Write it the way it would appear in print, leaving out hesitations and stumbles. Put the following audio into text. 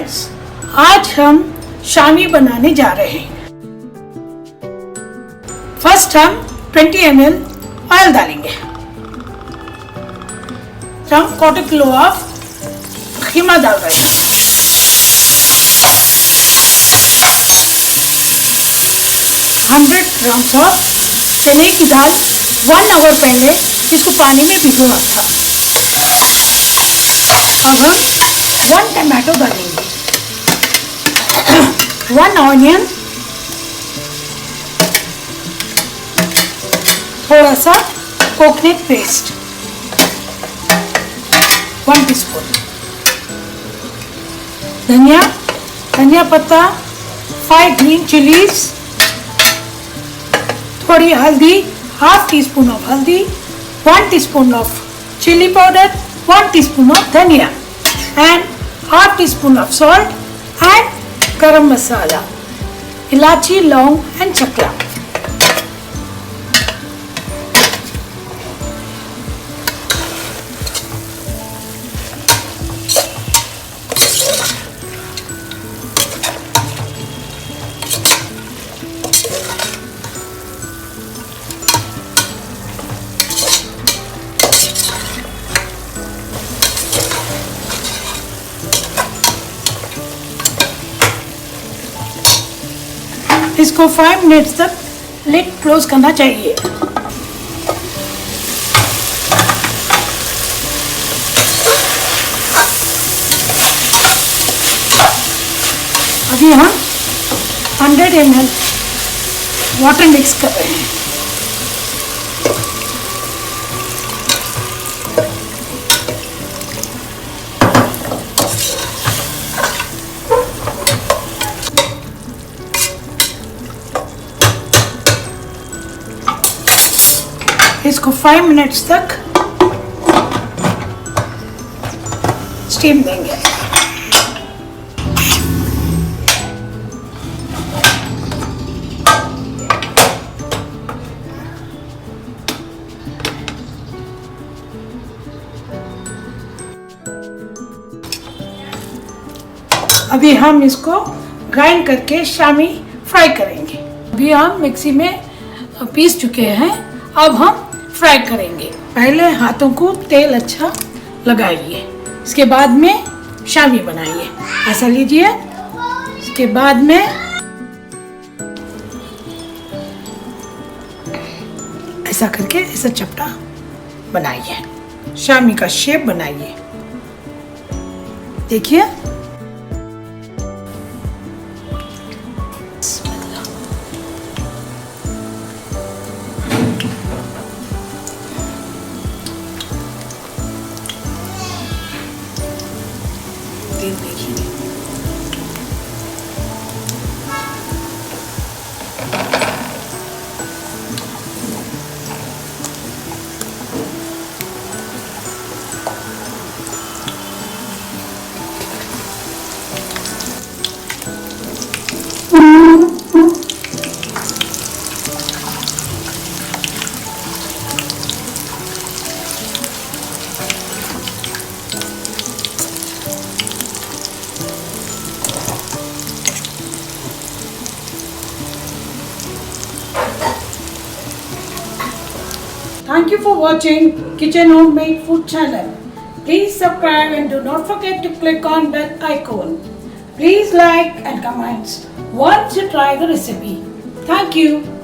Friends, आज हम शामी बनाने जा रहे हैं। फर्स्ट हम 20 ml ऑयल डालेंगे। हम 1/4 किलो ऑफ कीमा डाल रहे हैं। $100 ग्राम्स ऑफ चने की दाल 1 आवर पहले इसको पानी में भिगोना था। अब हम 1 टमाटो डालेंगे, 1 ऑनियन, थोड़ा सा कोकोनट पेस्ट 1 टीस्पून, धनिया पत्ता, 5 ग्रीन चिलीज, थोड़ी हल्दी, half teaspoon of haldi, 1 teaspoon of chilli powder, 1 teaspoon of dhania and half teaspoon of salt and garam मसाला, इलायची, लौंग एंड चक्रा। इसको 5 मिनट्स तक लिड क्लोज करना चाहिए। अभी हम 100 ml वाटर मिक्स कर रहे हैं। इसको 5 मिनट्स तक स्टीम देंगे। अभी हम इसको ग्राइंड करके शामी फ्राई करेंगे। अभी हम मिक्सी में पीस चुके हैं, अब हम फ्राई करेंगे। पहले हाथों को तेल अच्छा लगाइए, इसके बाद में शामी बनाइए। ऐसा लीजिए, इसके बाद में ऐसा करके ऐसा चपटा बनाइए, शामी का शेप बनाइए। देखिए, Thank you for watching Kitchen Homemade Food channel. Please subscribe and do not forget to click on bell icon. Please like and comment once you try the recipe. Thank you.